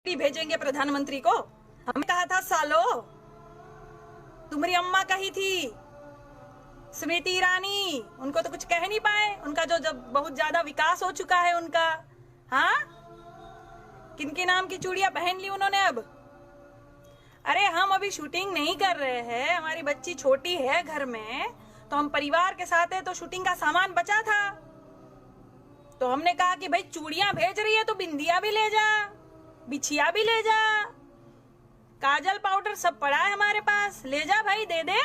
भेजेंगे प्रधानमंत्री को। हमने कहा था सालो, तुम्हारी अम्मा कही थी स्मृति ईरानी, उनको तो कुछ कह नहीं पाए। उनका जो जब बहुत ज्यादा विकास हो चुका है उनका। हाँ, किनके नाम की चूड़ियां पहन ली उन्होंने अब। अरे हम अभी शूटिंग नहीं कर रहे हैं, हमारी बच्ची छोटी है घर में, तो हम परिवार के साथ है, तो शूटिंग का सामान बचा था, तो हमने कहा कि भाई चूड़ियां भेज रही है तो बिंदिया भी ले जा, बिछिया भी ले जा, काजल पाउडर सब पड़ा है हमारे पास, ले जा भाई, दे दे।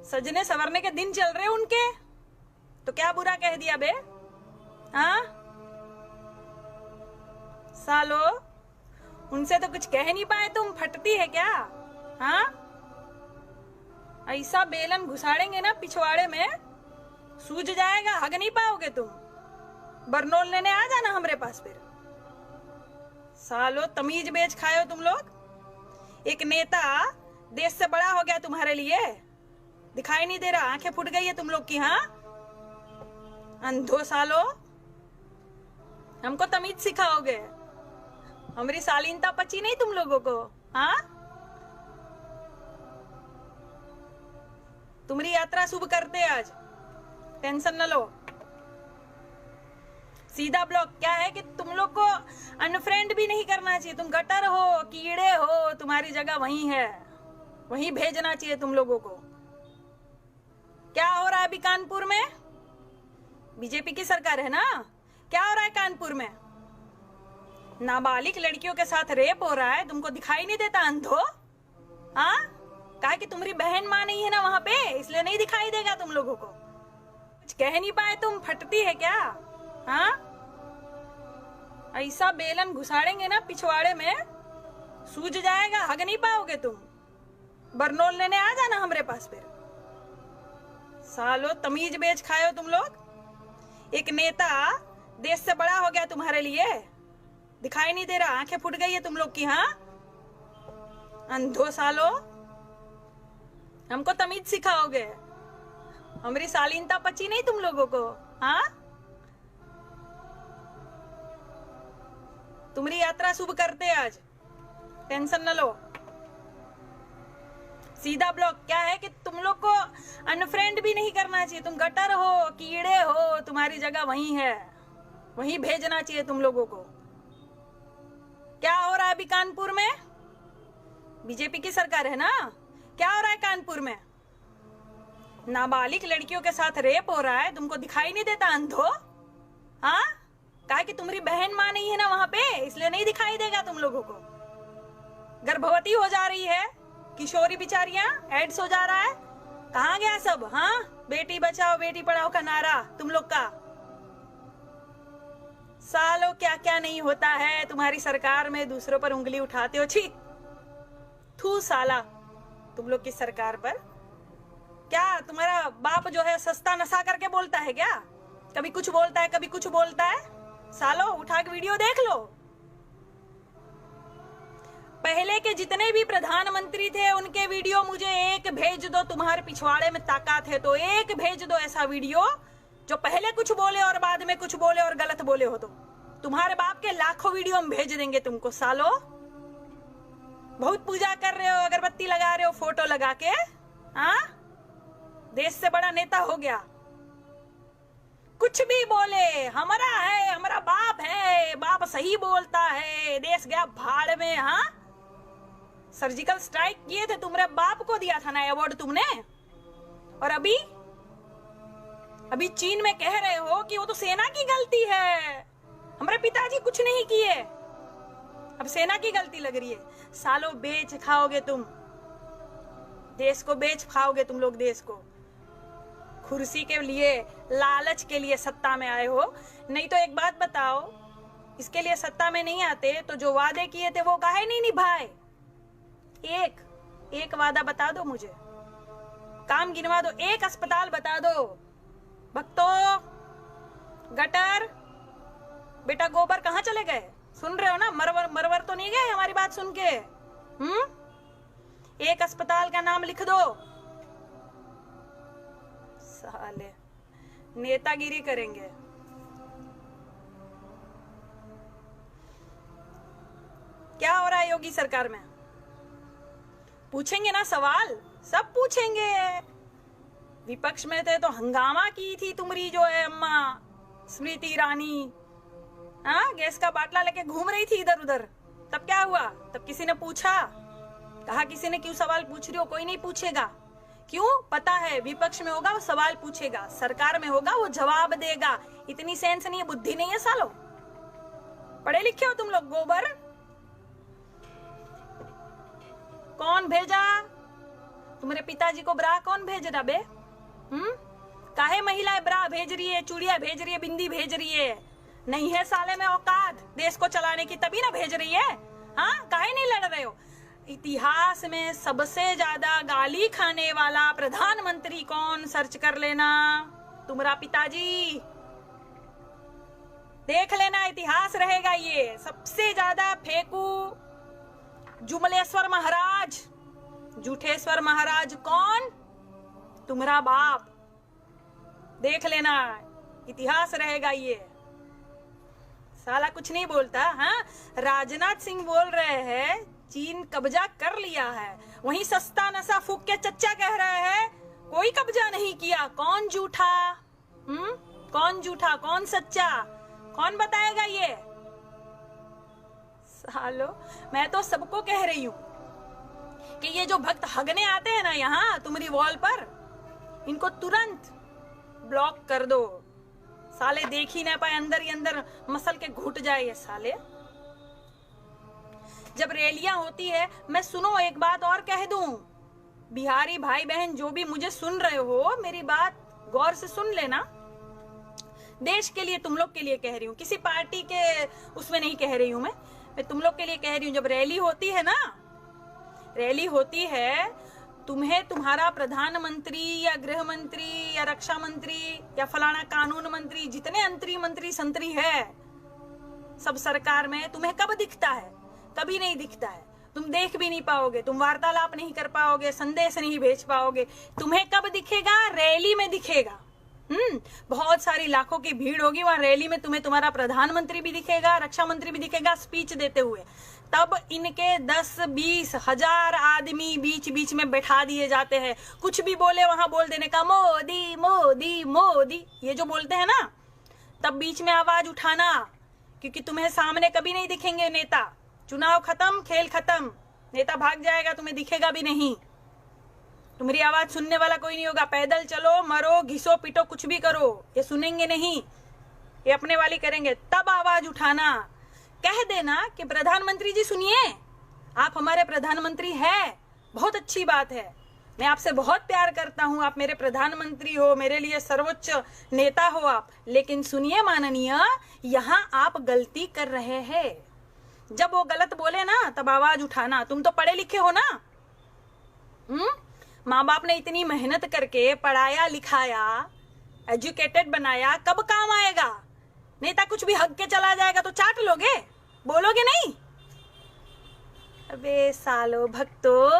सजने संवरने के दिन चल रहे उनके, तो क्या बुरा कह दिया बे। हाँ सालो, उनसे तो कुछ कह नहीं पाए तुम, फटती है क्या। हाँ, ऐसा बेलन घुसाड़ेंगे ना पिछवाड़े में, सूझ जाएगा, हग नहीं पाओगे तुम। बरनोल लेने आ जाना हमरे पास फिर। सालो तमीज बेच खाए हो तुम लोग। एक नेता देश से बड़ा हो गया तुम्हारे लिए, दिखाई नहीं दे रहा, आंखें फूट गई है तुम लोग की। हाँ अंधो सालो, हमको तमीज सिखाओगे। हमारी शालीनता पची नहीं तुम लोगों को। हाँ, तुम्हारी यात्रा शुभ करते आज, टेंशन न लो। सीधा ब्लॉक क्या है कि तुम लोग को अनफ्रेंड भी नहीं करना चाहिए, तुम गटर हो, कीड़े हो, तुम्हारी जगह वहीं है, वहीं भेजना चाहिए तुम लोगों को। क्या हो रहा है अभी कानपुर में, बीजेपी की सरकार है ना, क्या हो रहा है कानपुर में, नाबालिग लड़कियों के साथ रेप हो रहा है, तुमको दिखाई नहीं देता अंधो। हाँ, कहा कि तुम्हारी बहन माँ नहीं है ना वहां पे, इसलिए नहीं दिखाई देगा तुम लोगों को, कुछ कह नहीं पाए तुम, फटती है क्या। हाँ, ऐसा बेलन घुसाड़ेंगे ना पिछवाड़े में, सूझ जाएगा, हग नहीं पाओगे तुम। बरनोल लेने आ जाना हमरे पास फिर। सालो तमीज बेच खाए हो तुम लोग। एक नेता देश से बड़ा हो गया तुम्हारे लिए, दिखाई नहीं दे रहा, आंखें फूट गई है तुम लोग की। हाँ अंधो सालो, हमको तमीज सिखाओगे। हमारी शालीनता पची नहीं तुम लोगों को। हाँ, तुम्हारी यात्रा शुभ करते आज, टेंशन न लो। सीधा ब्लॉक क्या है कि तुम लोग को अनफ्रेंड भी नहीं करना चाहिए, तुम गटर हो, कीड़े हो, तुम्हारी जगह वहीं है, वहीं भेजना चाहिए तुम लोगों को। क्या हो रहा है अभी कानपुर में, बीजेपी की सरकार है ना, क्या हो रहा है कानपुर में, नाबालिग लड़कियों के साथ रेप हो रहा है, तुमको दिखाई नहीं देता अंधो। हाँ, कहा कि तुम्हारी बहन माँ नहीं है ना वहां पे, इसलिए नहीं दिखाई देगा तुम लोगों को। गर्भवती हो जा रही है किशोरी बिचारियां, एड्स हो जा रहा है, कहाँ गया सब। हाँ, बेटी बचाओ बेटी पढ़ाओ का नारा तुम लोग का। सालों क्या क्या नहीं होता है तुम्हारी सरकार में, दूसरों पर उंगली उठाते हो, छी थू साला तुम लोग की सरकार पर। क्या तुम्हारा बाप जो है सस्ता नशा करके बोलता है क्या, कभी कुछ बोलता है कभी कुछ बोलता है। सालो उठा के वीडियो देख लो, पहले के जितने भी प्रधानमंत्री थे उनके वीडियो मुझे एक भेज दो, तुम्हारे पिछवाड़े में ताकत है तो एक भेज दो ऐसा वीडियो जो पहले कुछ बोले और बाद में कुछ बोले और गलत बोले हो, तो तुम्हारे बाप के लाखों वीडियो हम भेज देंगे तुमको। सालो बहुत पूजा कर रहे हो, अगरबत्ती लगा रहे हो फोटो लगा के। हाँ, देश से बड़ा नेता हो गया, कुछ भी बोले हमारा है, हमारा बाप है, बाप सही बोलता है, देश गया भाड़ में। हाँ, सर्जिकल स्ट्राइक किए थे, तुम्हारे बाप को दिया था ना अवार्ड तुमने, और अभी चीन में कह रहे हो कि वो तो सेना की गलती है, हमारे पिताजी कुछ नहीं किए, अब सेना की गलती लग रही है। सालों बेच खाओगे तुम, देश को बेच खाओगे तुम लोग, देश को कुर्सी के लिए, लालच के लिए सत्ता में आए हो। नहीं तो एक बात बताओ, इसके लिए सत्ता में नहीं आते तो जो वादे किए थे वो काहे नहीं निभाए। एक वादा बता दो मुझे, काम गिनवा दो, एक अस्पताल बता दो। भक्तों, गटर बेटा गोबर कहाँ चले गए, सुन रहे हो ना, मरवर तो नहीं गए हमारी बात सुन के। एक अस्पताल का नाम लिख दो। साले नेतागिरी करेंगे। योगी सरकार में? पूछेंगे ना सवाल, सब पूछेंगे। विपक्ष में थे तो हंगामा की थी तुम्हारी जो है अम्मा स्मृति ईरानी, हाँ, गैस का बाटला लेके घूम रही थी इधर उधर। तब क्या हुआ? तब किसी ने पूछा? कहा किसी ने क्यों सवाल पूछ रही हो? कोई नहीं पूछेगा। क्यों? पता है विपक्ष में होगा वो सवाल पूछेगा, सरकार में होगा वो जवाब देगा। इतनी सेंस नहीं है, बुद्धि नहीं है सालो। पढ़े लिखे हो तुम लोग गोबर। कौन भेजा तुम्हारे पिताजी को ब्रा? कौन भेज रहा बे? काहे महिलाएं ब्रा भेज रही है, चूड़िया भेज रही है, बिंदी भेज रही है? नहीं है साले में औकात देश को चलाने की, तभी ना भेज रही है। हाँ, काहे नहीं लड़ रहे हो? इतिहास में सबसे ज्यादा गाली खाने वाला प्रधानमंत्री कौन? सर्च कर लेना, तुम्हारा पिताजी। देख लेना, इतिहास रहेगा ये। सबसे ज्यादा फेंकू जुमलेश्वर महाराज, जूठेश्वर महाराज कौन? तुम्हारा बाप। देख लेना, इतिहास रहेगा ये। साला कुछ नहीं बोलता। हाँ, राजनाथ सिंह बोल रहे हैं चीन कब्जा कर लिया है, वहीं सस्ता नशा फूक के चच्चा कह रहे हैं कोई कब्जा नहीं किया। कौन झूठा? कौन झूठा, कौन सच्चा? कौन बताएगा ये? सालो, मैं तो सबको कह रही हूं कि ये जो भक्त हगने आते हैं ना यहाँ तुम्हारी वॉल पर, इनको तुरंत ब्लॉक कर दो। साले देख ही ना पाए, अंदर ही अंदर मसल के घुट जाए ये साले। जब रैलियां होती है, मैं सुनो एक बात और कह दूं, बिहारी भाई बहन जो भी मुझे सुन रहे हो, मेरी बात गौर से सुन लेना। देश के लिए, तुम लोग के लिए कह रही हूँ, किसी पार्टी के उसमें नहीं कह रही हूँ मैं तुम लोग के लिए कह रही हूँ। जब रैली होती है ना, रैली होती है, तुम्हें तुम्हारा प्रधानमंत्री या गृह मंत्री या रक्षा मंत्री या फलाना कानून मंत्री, जितने मंत्री संतरी है सब सरकार में, तुम्हें कब दिखता है? कभी नहीं दिखता है। तुम देख भी नहीं पाओगे, तुम वार्तालाप नहीं कर पाओगे, संदेश नहीं भेज पाओगे। तुम्हें कब दिखेगा? रैली में दिखेगा। बहुत सारी लाखों की भीड़ होगी वहां रैली में, तुम्हें तुम्हारा प्रधानमंत्री भी दिखेगा, रक्षा मंत्री भी दिखेगा स्पीच देते हुए। तब इनके 10-20 हजार आदमी बीच बीच में बैठा दिए जाते हैं। कुछ भी बोले वहां बोल देने का, मोदी मोदी मोदी, ये जो बोलते हैं ना, तब बीच में आवाज उठाना, क्योंकि तुम्हें सामने कभी नहीं दिखेंगे नेता। चुनाव खत्म, खेल खत्म, नेता भाग जाएगा, तुम्हें दिखेगा भी नहीं। तुम्हारी आवाज सुनने वाला कोई नहीं होगा। पैदल चलो, मरो, घिसो, पिटो, कुछ भी करो, ये सुनेंगे नहीं, ये अपने वाली करेंगे। तब आवाज उठाना, कह देना कि प्रधानमंत्री जी सुनिए, आप हमारे प्रधानमंत्री हैं, बहुत अच्छी बात है, मैं आपसे बहुत प्यार करता हूं, आप मेरे प्रधानमंत्री हो, मेरे लिए सर्वोच्च नेता हो आप, लेकिन सुनिए माननीय, यहाँ आप गलती कर रहे हैं। जब वो गलत बोले ना, तब आवाज उठाना। तुम तो पढ़े लिखे हो ना, माँ बाप ने इतनी मेहनत करके पढ़ाया लिखाया, एजुकेटेड बनाया, कब काम आएगा? नेता कुछ भी हक के चला जाएगा तो चाट लोगे, बोलोगे नहीं? अबे सालो भक्तो,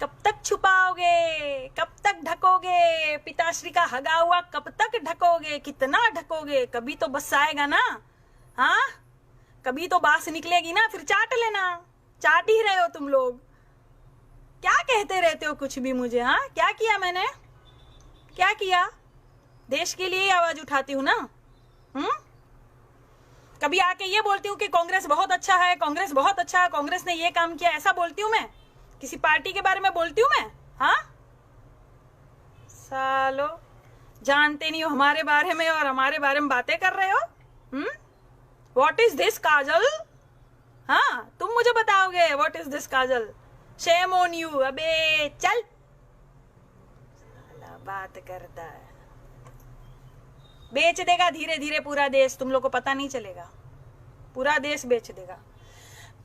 कब तक छुपाओगे, कब तक ढकोगे? पिताश्री का हगा हुआ कब तक ढकोगे? कितना ढकोगे? कभी तो बस आएगा ना। हाँ, कभी तो बास निकलेगी ना, फिर चाट लेना। चाट ही रहे हो तुम लोग। क्या कहते रहते हो कुछ भी मुझे? हाँ, क्या किया मैंने? क्या किया? देश के लिए ही आवाज उठाती हूँ ना। कभी आके ये बोलती हूँ कि कांग्रेस बहुत अच्छा है, कांग्रेस बहुत अच्छा है, कांग्रेस ने ये काम किया, ऐसा बोलती हूँ मैं? किसी पार्टी के बारे में बोलती हूँ मैं? हाँ, सालो जानते नहीं हो हमारे बारे में और हमारे बारे में बातें कर रहे हो। व्हाट इज दिस काजल? हाँ, तुम मुझे बताओगे what is this Kajal? Shame on you. अबे चल, साला बात करता है। बेच देगा धीरे धीरे पूरा देश, तुम लोग को पता नहीं चलेगा, पूरा देश बेच देगा।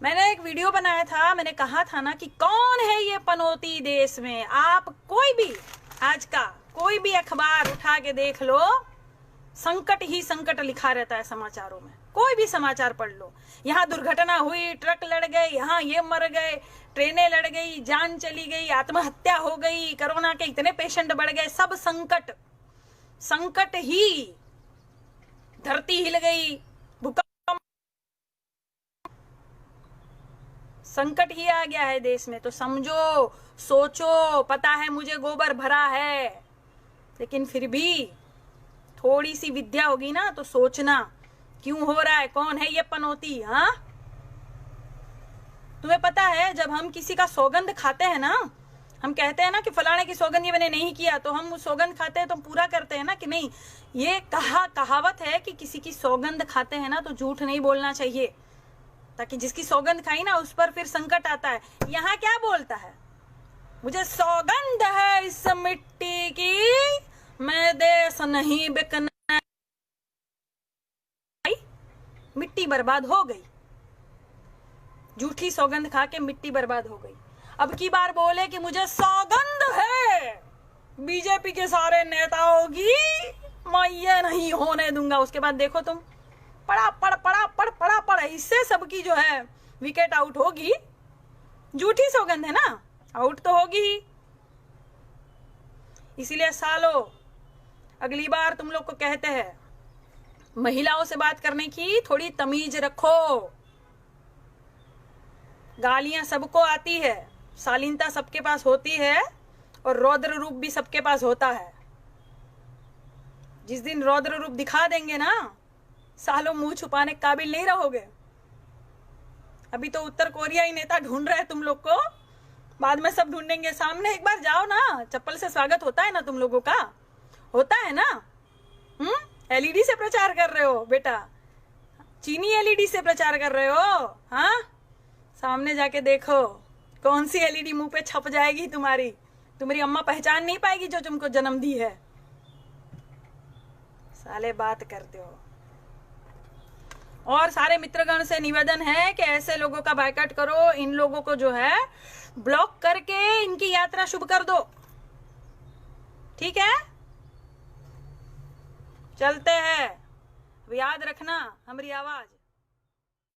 मैंने एक वीडियो बनाया था, मैंने कहा था ना कि कौन है ये पनौती देश में। आप कोई भी आज का कोई भी अखबार उठा के देख लो, संकट ही संकट लिखा रहता है समाचारों में। कोई भी समाचार पढ़ लो, यहाँ दुर्घटना हुई, ट्रक लड़ गए, यहाँ ये मर गए, ट्रेनें लड़ गई, जान चली गई, आत्महत्या हो गई, कोरोना के इतने पेशेंट बढ़ गए, सब संकट संकट ही। धरती हिल गई, भूकंप, संकट ही आ गया है देश में, तो समझो, सोचो। पता है मुझे गोबर भरा है, लेकिन फिर भी थोड़ी सी विद्या होगी ना तो सोचना क्यों हो रहा है, कौन है ये पनौती। हाँ, तुम्हें पता है जब हम किसी का सौगंध खाते हैं ना, हम कहते हैं ना कि फलाने की सौगंध ये मैंने नहीं किया, तो हम सौगंध खाते हैं तो हम पूरा करते हैं ना कि नहीं। ये कहावत है कि किसी की सौगंध खाते हैं ना तो झूठ नहीं बोलना चाहिए, ताकि जिसकी सौगंध खाई ना उस पर फिर संकट आता है। यहाँ क्या बोलता है, मुझे सौगंध है इस मिट्टी की, मैं देश नहीं बिकना। मिट्टी बर्बाद हो गई, झूठी सौगंध खा के मिट्टी बर्बाद हो गई। अब की बार बोले कि मुझे सौगंध है बीजेपी के सारे नेताओं की, मैं ये नहीं होने दूंगा। उसके बाद देखो तुम, पड़ा इससे सबकी जो है विकेट आउट होगी। झूठी सौगंध है ना, आउट तो होगी ही। इसीलिए सालों, अगली बार तुम लोग को कहते हैं महिलाओं से बात करने की थोड़ी तमीज रखो। गालियां सबको आती है, शालीनता सबके पास होती है, और रौद्र रूप भी सबके पास होता है। जिस दिन रौद्र रूप दिखा देंगे ना, सालों मुंह छुपाने के काबिल नहीं रहोगे। अभी तो उत्तर कोरिया ही नेता ढूंढ रहे हैं तुम लोग को, बाद में सब ढूंढेंगे। सामने एक बार जाओ ना, चप्पल से स्वागत होता है ना तुम लोगों का, होता है ना। एलईडी से प्रचार कर रहे हो बेटा, चीनी एलईडी से प्रचार कर रहे हो। हाँ, सामने जाके देखो कौन सी एलईडी मुंह पे छप जाएगी तुम्हारी अम्मा पहचान नहीं पाएगी जो तुमको जन्म दी है। साले बात करते हो। और सारे मित्रगण से निवेदन है कि ऐसे लोगों का बायकॉट करो, इन लोगों को जो है ब्लॉक करके इनकी यात्रा शुभ कर दो, ठीक है। चलते हैं, याद रखना हमारी आवाज।